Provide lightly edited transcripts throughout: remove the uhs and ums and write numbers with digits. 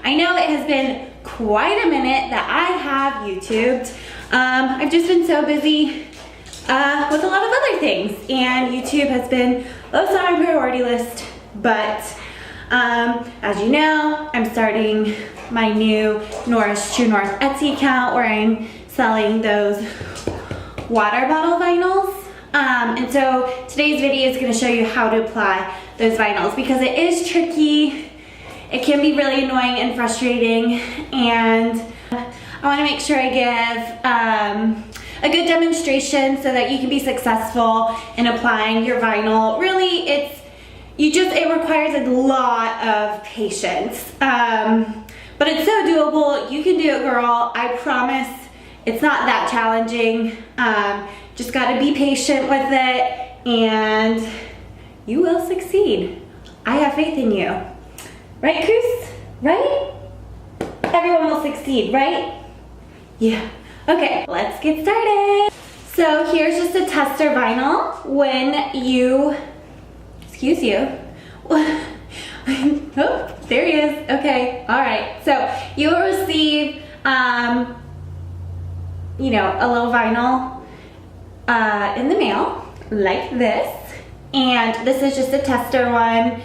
I know it has been quite a minute that I have YouTubed. I've just been so busy with a lot of other things, and YouTube has been low on my priority list. But as you know, I'm starting my new Nourish True North Etsy account where I'm selling those water bottle vinyls. And so today's video is going to show you how to apply those vinyls, because it is tricky. It can be really annoying and frustrating, and I want to make sure I give a good demonstration so that you can be successful in applying your vinyl. Really, it requires a lot of patience, but it's so doable. You can do it, girl. I promise. It's not that challenging. Just got to be patient with it, and you will succeed. I have faith in you. Right, Cruz? Right? Everyone will succeed, right? Yeah. Okay, let's get started. So here's just a tester vinyl. When you, excuse you. Oh, there he is. Okay, all right. So you will receive, a little vinyl in the mail like this. And this is just a tester one.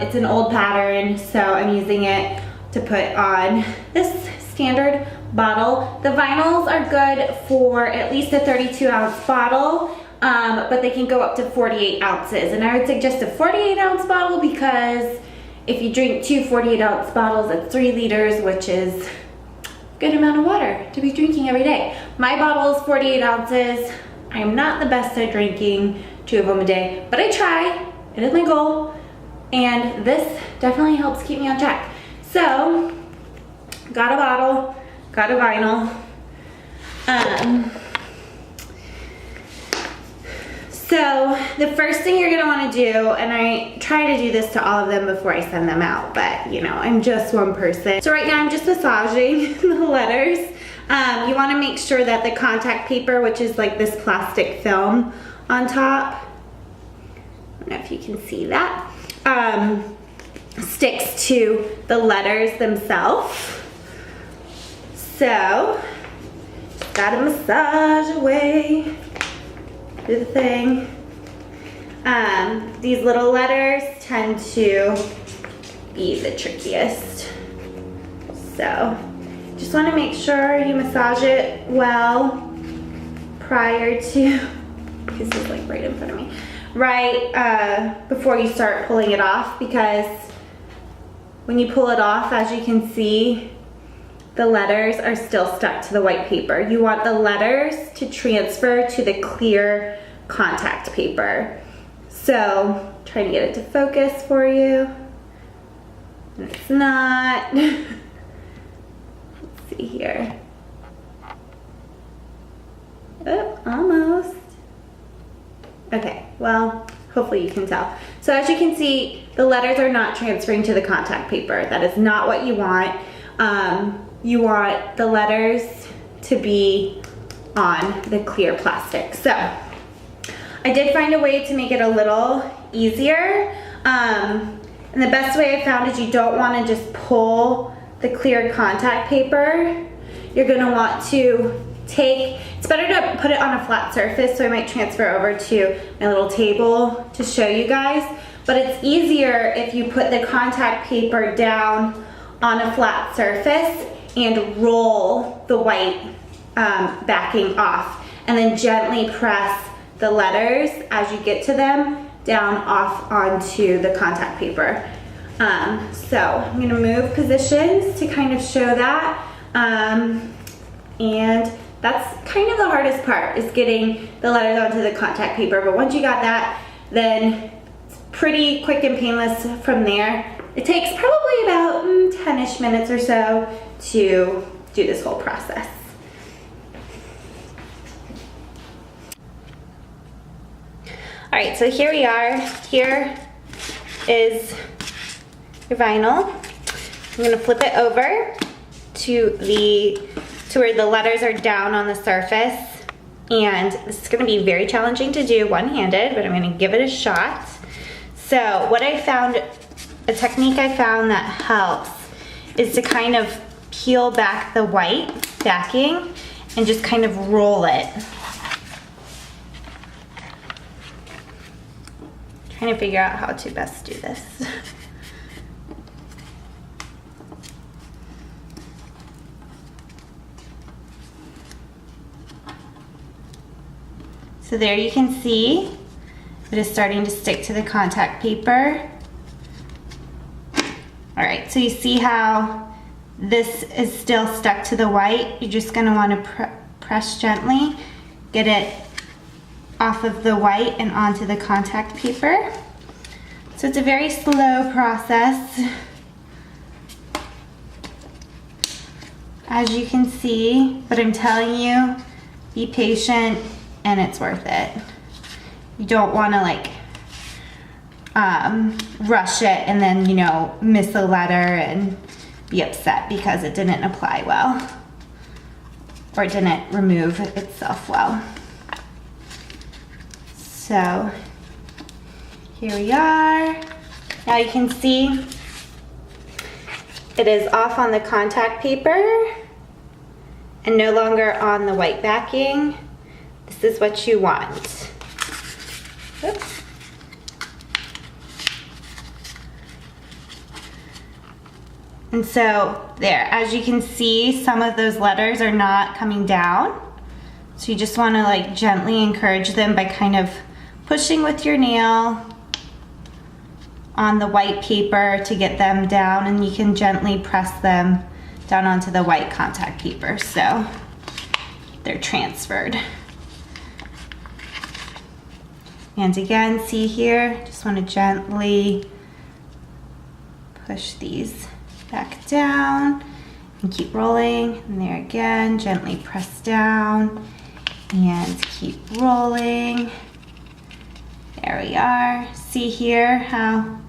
It's an old pattern, so I'm using it to put on this standard bottle. The vinyls are good for at least a 32-ounce bottle, but they can go up to 48 ounces. And I would suggest a 48-ounce bottle because if you drink two 48-ounce bottles, that's 3 liters, which is a good amount of water to be drinking every day. My bottle is 48 ounces. I am not the best at drinking 2 of them a day, but I try. It is my goal. And this definitely helps keep me on track. So, got a bottle, got a vinyl. So the first thing you're gonna wanna do, and I try to do this to all of them before I send them out, but I'm just one person. So right now I'm just massaging the letters. You wanna make sure that the contact paper, which is like this plastic film on top, I don't know if you can see that, sticks to the letters themselves. So, just gotta massage away, do the thing. These little letters tend to be the trickiest. So, just wanna make sure you massage it well prior to, this is like right in front of me, right before you start pulling it off, because when you pull it off, as you can see, the letters are still stuck to the white paper. You want the letters to transfer to the clear contact paper. So, trying to get it to focus for you. And it's not. Let's see here. Oh, almost. Okay, well, hopefully you can tell. So as you can see, the letters are not transferring to the contact paper. That is not what you want. You want the letters to be on the clear plastic. So I did find a way to make it a little easier. And the best way I found is you don't want to just pull the clear contact paper. You're gonna want to it's better to put it on a flat surface, so I might transfer over to my little table to show you guys, but it's easier if you put the contact paper down on a flat surface and roll the white backing off, and then gently press the letters as you get to them down off onto the contact paper. So I'm gonna move positions to kind of show that, and that's kind of the hardest part, is getting the letters onto the contact paper. But once you got that, then it's pretty quick and painless from there. It takes probably about 10-ish minutes or so to do this whole process. All right, so here we are. Here is your vinyl. I'm gonna flip it over to where the letters are down on the surface, and this is gonna be very challenging to do one-handed, but I'm gonna give it a shot. So what I found, a technique I found that helps, is to kind of peel back the white backing and just kind of roll it. Trying to figure out how to best do this. So there you can see it is starting to stick to the contact paper. All right, so you see how this is still stuck to the white. You're just gonna wanna press gently, get it off of the white and onto the contact paper. So it's a very slow process. As you can see, but I'm telling you, be patient and it's worth it. You don't wanna like rush it and then, you know, miss a letter and be upset because it didn't apply well or it didn't remove itself well. So here we are. Now you can see it is off on the contact paper and no longer on the white backing. This is what you want. Oops. And so there, as you can see, some of those letters are not coming down. So you just want to like gently encourage them by kind of pushing with your nail on the white paper to get them down, and you can gently press them down onto the white contact paper so they're transferred. And again, see here, just want to gently push these back down and keep rolling. And there again, gently press down and keep rolling. There we are. See here how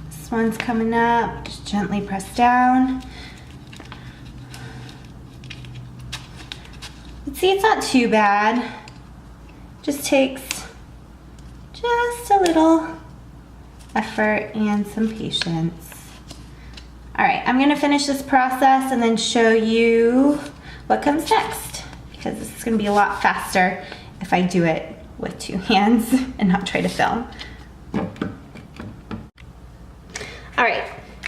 this one's coming up. Just gently press down. But see, it's not too bad. Just takes just a little effort and some patience. All right, I'm gonna finish this process and then show you what comes next, because this is gonna be a lot faster if I do it with two hands and not try to film. All right,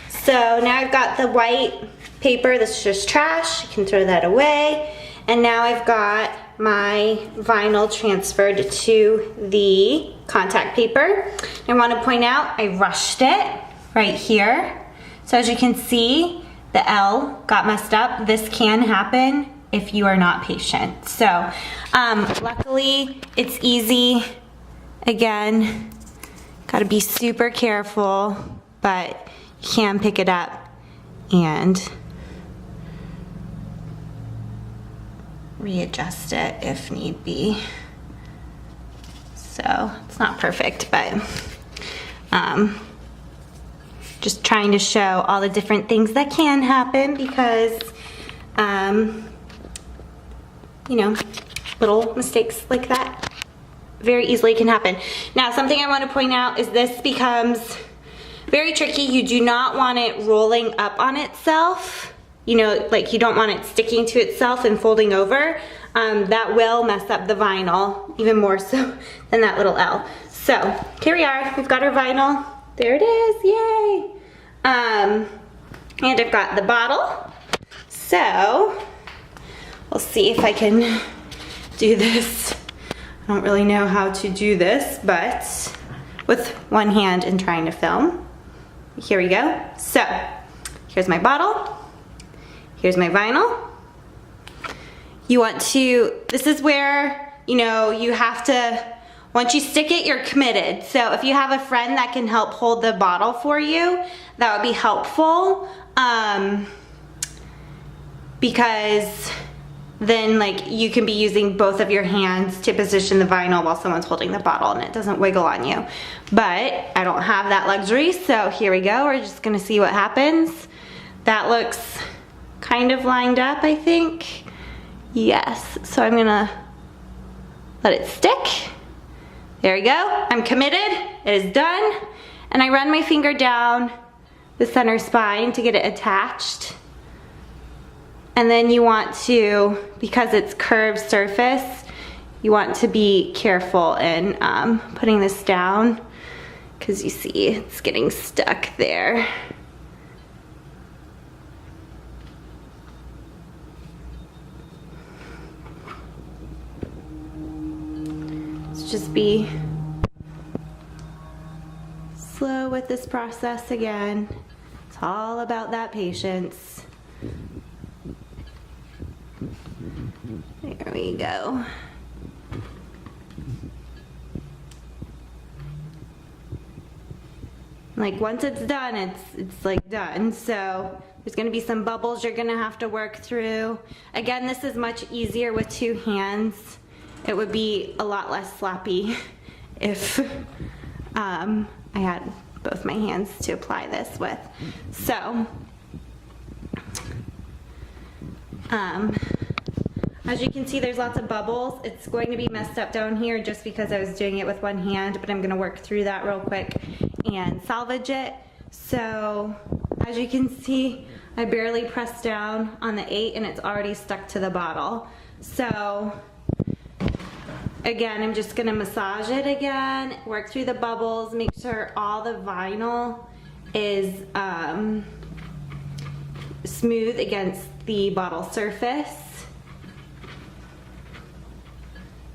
so now I've got the white paper. This is just trash, you can throw that away. And now I've got my vinyl transferred to the contact paper. I want to point out I rushed it right here. So as you can see, the L got messed up. This can happen if you are not patient. So luckily it's easy. Again, gotta be super careful, but you can pick it up and readjust it if need be. So it's not perfect, but just trying to show all the different things that can happen because, you know, little mistakes like that very easily can happen. Now, something I want to point out is this becomes very tricky. You do not want it rolling up on itself. You know, like you don't want it sticking to itself and folding over. That will mess up the vinyl even more so than that little L. So here we are, we've got our vinyl. There it is, yay. And I've got the bottle. So we'll see if I can do this. I don't really know how to do this, but with one hand and trying to film. Here we go. So here's my bottle. Here's my vinyl. You want to, this is where, you know, you have to, once you stick it, you're committed. So if you have a friend that can help hold the bottle for you, that would be helpful. Because then like you can be using both of your hands to position the vinyl while someone's holding the bottle and it doesn't wiggle on you. But I don't have that luxury, so here we go. We're just gonna see what happens. That looks kind of lined up, I think. Yes, so I'm gonna let it stick. There we go, I'm committed, it is done. And I run my finger down the center spine to get it attached. And then you want to, because it's curved surface, you want to be careful in putting this down, because you see it's getting stuck there. Let's just be slow with this process again. It's all about that patience. There we go. Like once it's done, it's like done. So there's gonna be some bubbles you're gonna have to work through. Again, this is much easier with two hands. It would be a lot less sloppy if I had both my hands to apply this with. So, as you can see, there's lots of bubbles. It's going to be messed up down here just because I was doing it with one hand, but I'm gonna work through that real quick and salvage it. So, as you can see, I barely pressed down on the 8 and it's already stuck to the bottle. So, again, I'm just gonna massage it again, work through the bubbles, make sure all the vinyl is smooth against the bottle surface.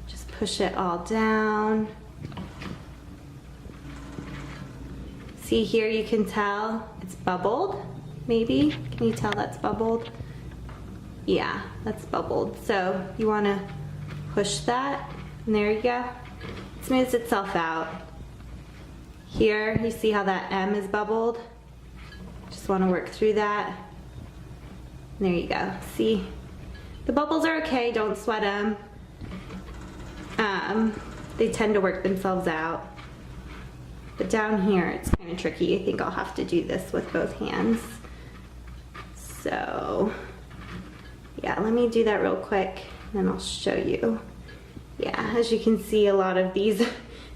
Just push it all down. See here, you can tell it's bubbled, maybe? Can you tell that's bubbled? Yeah, that's bubbled. So you wanna push that, and there you go. It smooths itself out. Here, you see how that M is bubbled? Just wanna work through that. There you go, see? The bubbles are okay, don't sweat them. They tend to work themselves out. But down here, it's kind of tricky. I think I'll have to do this with both hands. So, yeah, let me do that real quick, and then I'll show you. Yeah, as you can see, a lot of these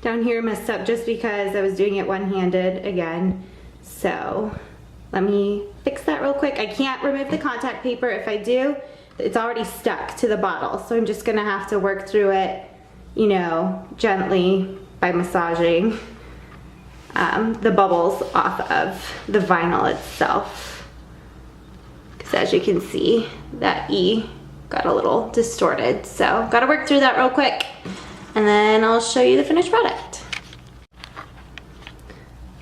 down here messed up just because I was doing it one-handed again. So, let me fix that real quick. I can't remove the contact paper. If I do, it's already stuck to the bottle. So I'm just gonna have to work through it, you know, gently by massaging the bubbles off of the vinyl itself. Because as you can see, that E got a little distorted. So gotta work through that real quick, and then I'll show you the finished product.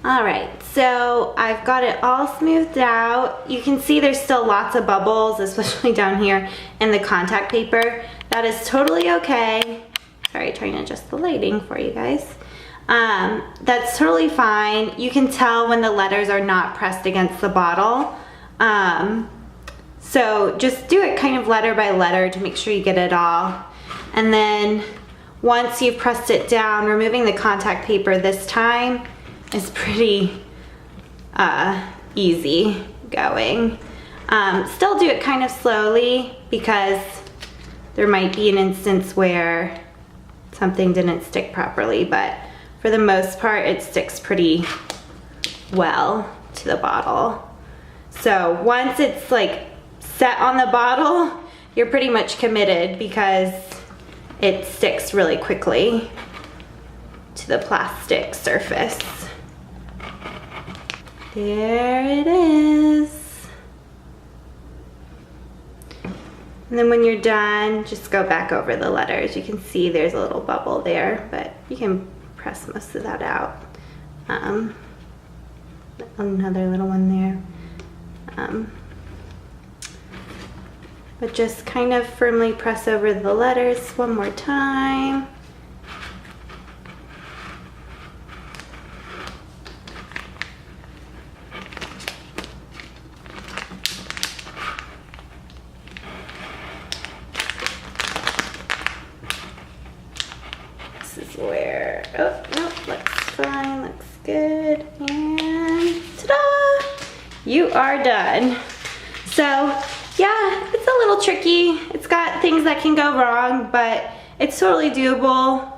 All right, so I've got it all smoothed out. You can see there's still lots of bubbles, especially down here in the contact paper. That is totally okay. Sorry, trying to adjust the lighting for you guys. That's totally fine. You can tell when the letters are not pressed against the bottle. So just do it kind of letter by letter to make sure you get it all. And then once you've pressed it down, removing the contact paper this time is pretty easy going. Still do it kind of slowly because there might be an instance where something didn't stick properly, but for the most part, it sticks pretty well to the bottle. So once it's like set on the bottle, you're pretty much committed because it sticks really quickly to the plastic surface. There it is. And then when you're done, just go back over the letters. You can see there's a little bubble there, but you can press most of that out. Another little one there. But just kind of firmly press over the letters one more time. This is where, oh, nope, looks fine, looks good, and ta-da! You are done. So, yeah, it's a little tricky. It's got things that can go wrong, but it's totally doable.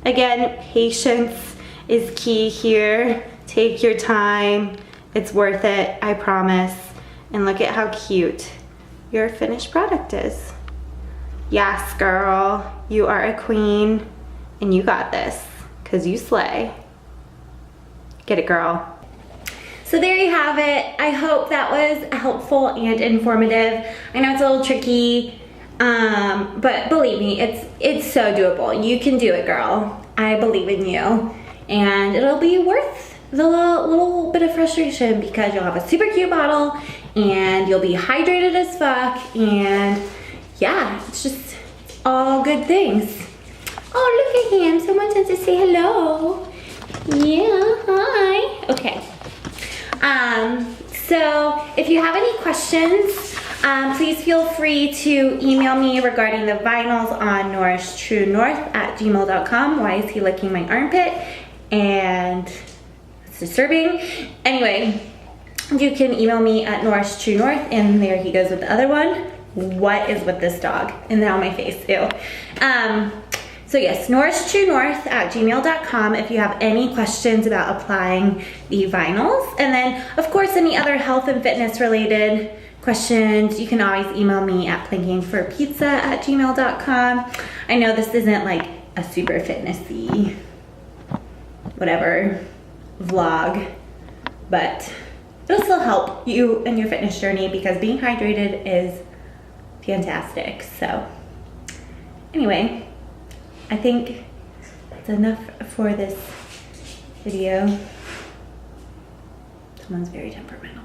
Again, patience is key here. Take your time. It's worth it, I promise. And look at how cute your finished product is. Yes, girl, you are a queen and you got this, because you slay. Get it, girl. So there you have it. I hope that was helpful and informative. I know it's a little tricky, but believe me, it's so doable. You can do it, girl. I believe in you. And it'll be worth the little bit of frustration because you'll have a super cute bottle and you'll be hydrated as fuck, and yeah, it's just all good things. Oh, look at him. Someone said to say hello. Yeah, hi. Okay. So if you have any questions, please feel free to email me regarding the vinyls on nourishtruenorth@gmail.com. Why is he licking my armpit? And it's disturbing. Anyway, you can email me at nourishtruenorth, and there he goes with the other one. What is with this dog? And now my face, ew. So yes, nourishtruenorth@gmail.com if you have any questions about applying the vinyls. And then, of course, any other health and fitness related questions, you can always email me at plankingforpizza@gmail.com. I know this isn't like a super fitnessy, whatever, vlog, but it'll still help you in your fitness journey because being hydrated is fantastic. So anyway, I think that's enough for this video. Someone's very temperamental.